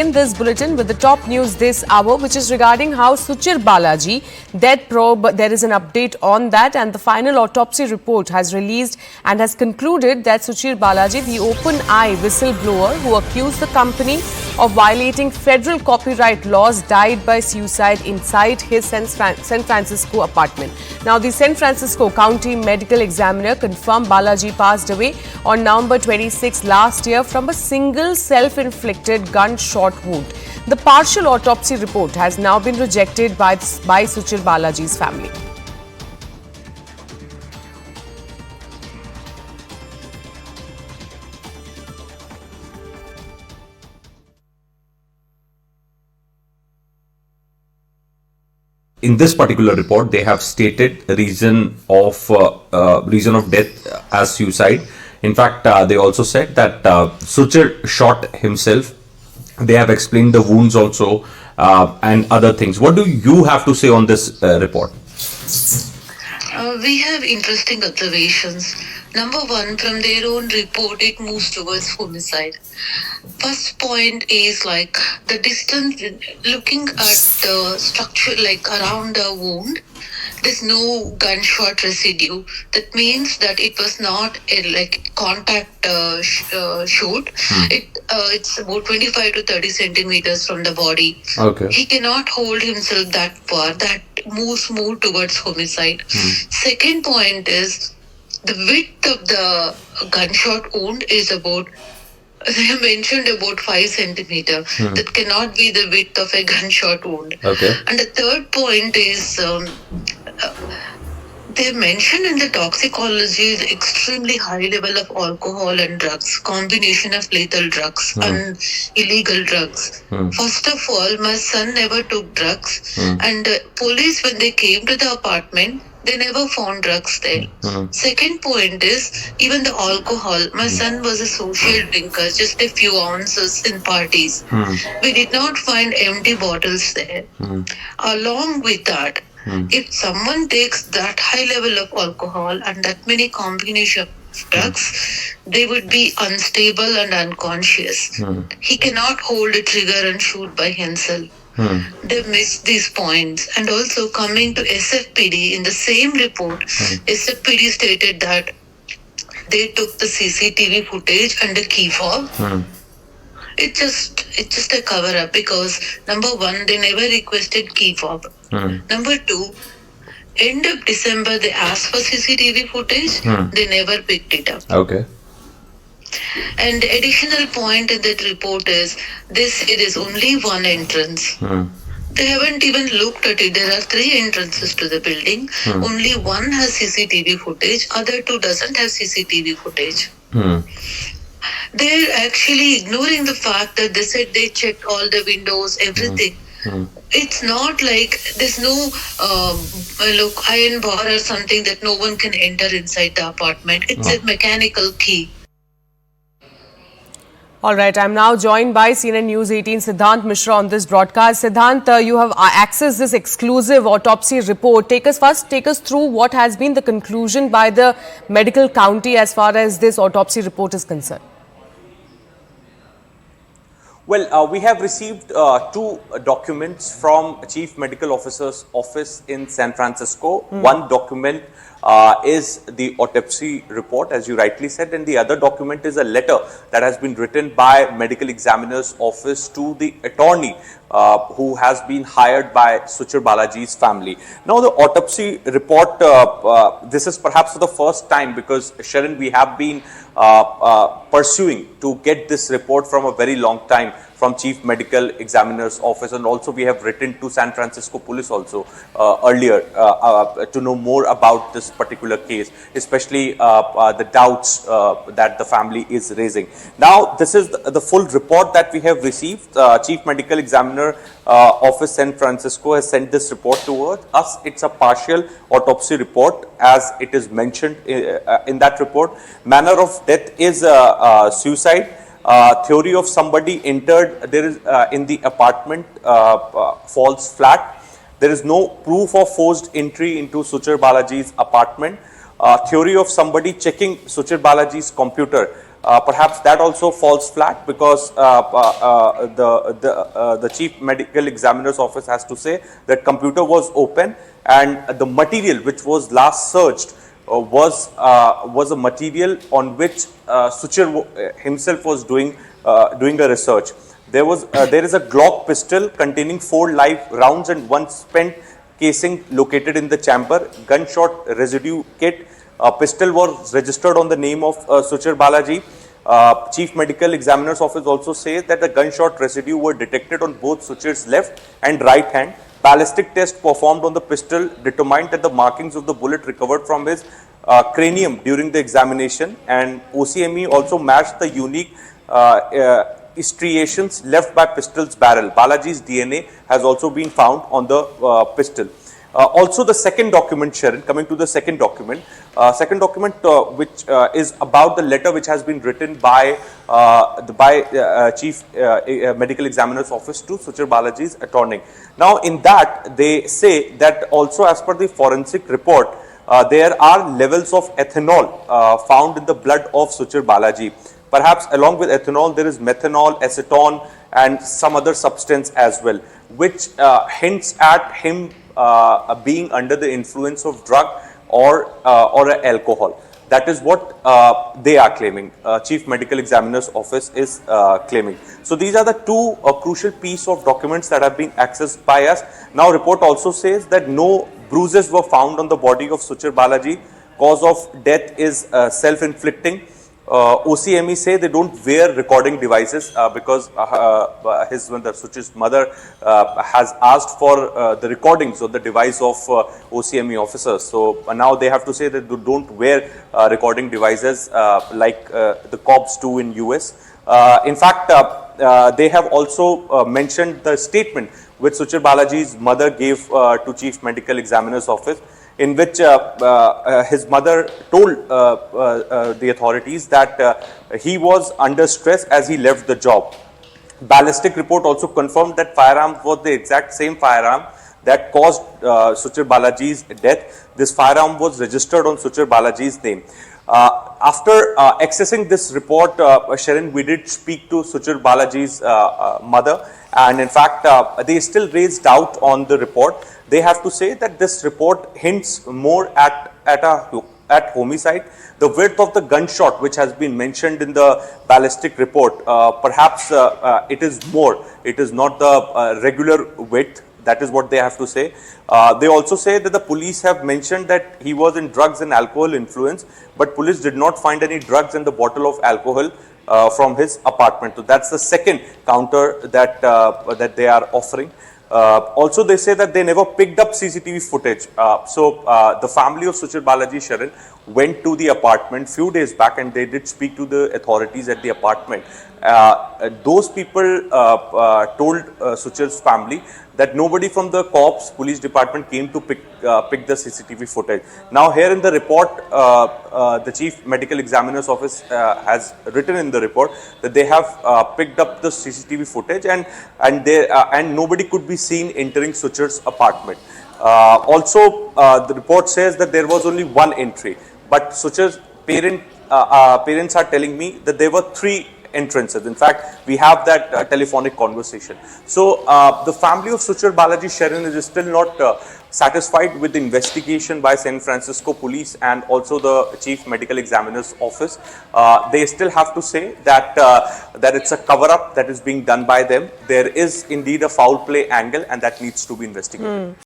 In this bulletin with the top news this hour, which is regarding how Suchir Balaji death probe. There is an update on that, and the final autopsy report has released and has concluded that Suchir Balaji, the open-eye whistleblower who accused the company of violating federal copyright laws, died by suicide inside his San Francisco apartment. Now, the San Francisco County Medical Examiner confirmed Balaji passed away on November 26 last year from a single self-inflicted gunshot wound. The partial autopsy report has now been rejected by Suchir Balaji's family. In this particular report, they have stated reason of death as suicide. In fact, they also said that Suchir shot himself. They have explained the wounds also and other things. What do you have to say on this report? We have interesting observations. Number one, from their own report, it moves towards homicide. First point is like the distance, looking at the structure, like around the wound, there's no gunshot residue. That means that it was not a like contact shoot. It's about 25 to 30 centimeters from the body. Okay. He cannot hold himself that far. That moves more towards homicide. Second point is the width of the gunshot wound is about, they have mentioned about 5 centimeters. That cannot be the width of a gunshot wound. Okay. And the third point is they mentioned in the toxicology the extremely high level of alcohol and drugs, combination of lethal drugs and illegal drugs. First of all, my son never took drugs, and police, when they came to the apartment, they never found drugs there. Second point is, even the alcohol, my son was a social drinker, just a few ounces in parties. We did not find empty bottles there. Along with that, if someone takes that high level of alcohol and that many combination of drugs, they would be unstable and unconscious. He cannot hold a trigger and shoot by himself. They missed these points. And also, coming to SFPD, in the same report, SFPD stated that they took the CCTV footage and the key fob. It's just a cover up, because number one, they never requested key fob. Number two, end of December they asked for CCTV footage. They never picked it up. Okay. And the additional point in that report is this: it is only one entrance. They haven't even looked at it. There are 3 entrances to the building. Only one has CCTV footage. Other 2 doesn't have CCTV footage. They're actually ignoring the fact that they said they checked all the windows, everything. It's not like there's no iron bar or something that no one can enter inside the apartment. It's a mechanical key. All right, I'm now joined by CNN News 18 Siddhanth Mishra on this broadcast. Siddhanth, you have accessed this exclusive autopsy report. Take us through what has been the conclusion by the medical county as far as this autopsy report is concerned. Well, we have received 2 documents from Chief Medical Officer's office in San Francisco. One document is the autopsy report, as you rightly said, and the other document is a letter that has been written by Medical Examiner's office to the attorney who has been hired by Suchir Balaji's family. Now, the autopsy report, this is perhaps for the first time, because Sharon, we have been pursuing to get this report from a very long time from Chief Medical Examiner's office, and also we have written to San Francisco Police also earlier to know more about this particular case, especially the doubts that the family is raising. Now, this is the full report that we have received. Chief Medical Examiner Office San Francisco has sent this report to us. It's a partial autopsy report, as it is mentioned in that report. Manner of death is suicide. Theory of somebody entered there is in the apartment falls flat. There is no proof of forced entry into Suchir Balaji's apartment. Theory of somebody checking Suchir Balaji's computer Perhaps that also falls flat because the chief medical examiner's office has to say that computer was open and the material which was last searched was a material on which Suchir himself was doing a research. There is a Glock pistol containing 4 live rounds and 1 spent casing located in the chamber. Gunshot residue kit. Pistol was registered on the name of Suchir Balaji. Chief Medical Examiner's Office also says that the gunshot residue were detected on both Suchir's left and right hand. Ballistic test performed on the pistol determined that the markings of the bullet recovered from his cranium during the examination, and OCME also matched the unique striations left by pistol's barrel. Balaji's DNA has also been found on the pistol. Also, the second document, Sharon, coming to the second document, which is about the letter which has been written by Chief Medical Examiner's Office to Suchir Balaji's attorney. Now, in that, they say that also as per the forensic report, there are levels of ethanol found in the blood of Suchir Balaji. Perhaps along with ethanol, there is methanol, acetone, and some other substance as well, which hints at him being under the influence of drug or alcohol. That is what they are claiming. Chief Medical Examiner's Office is claiming. So these are the two crucial piece of documents that have been accessed by us. Now, report also says that no bruises were found on the body of Suchir Balaji. Cause of death is self-inflicting. OCME say they don't wear recording devices because Suchir's mother has asked for the recordings of the device of OCME officers. So now they have to say that they don't wear recording devices like the cops do in US. In fact, they have also mentioned the statement which Suchir Balaji's mother gave to Chief Medical Examiner's Office, in which his mother told the authorities that he was under stress as he left the job. Ballistic report also confirmed that firearm was the exact same firearm that caused Suchir Balaji's death. This firearm was registered on Suchir Balaji's name. After accessing this report, Sharon, we did speak to Suchir Balaji's mother, and in fact, they still raised doubt on the report. They have to say that this report hints more at homicide. The width of the gunshot, which has been mentioned in the ballistic report, perhaps it is more. It is not the regular width. That is what they have to say. They also say that the police have mentioned that he was in drugs and alcohol influence, but police did not find any drugs and the bottle of alcohol from his apartment. So that's the second counter that that they are offering. Also, they say that they never picked up CCTV footage. The family of Suchir Balaji, Sharon, went to the apartment few days back and they did speak to the authorities at the apartment. Those people told Suchir's family that nobody from the cops, police department came to pick the CCTV footage. Now, here in the report, the Chief Medical Examiner's Office has written in the report that they have picked up the CCTV footage and nobody could be seen entering Suchir's apartment. Also, the report says that there was only one entry, but Suchir's parents are telling me that there were 3 entrances. In fact, we have that telephonic conversation. So, the family of Suchir Balaji, Sharon, is still not satisfied with the investigation by San Francisco police and also the Chief Medical Examiner's Office. They still have to say that that it's a cover-up that is being done by them. There is indeed a foul play angle and that needs to be investigated.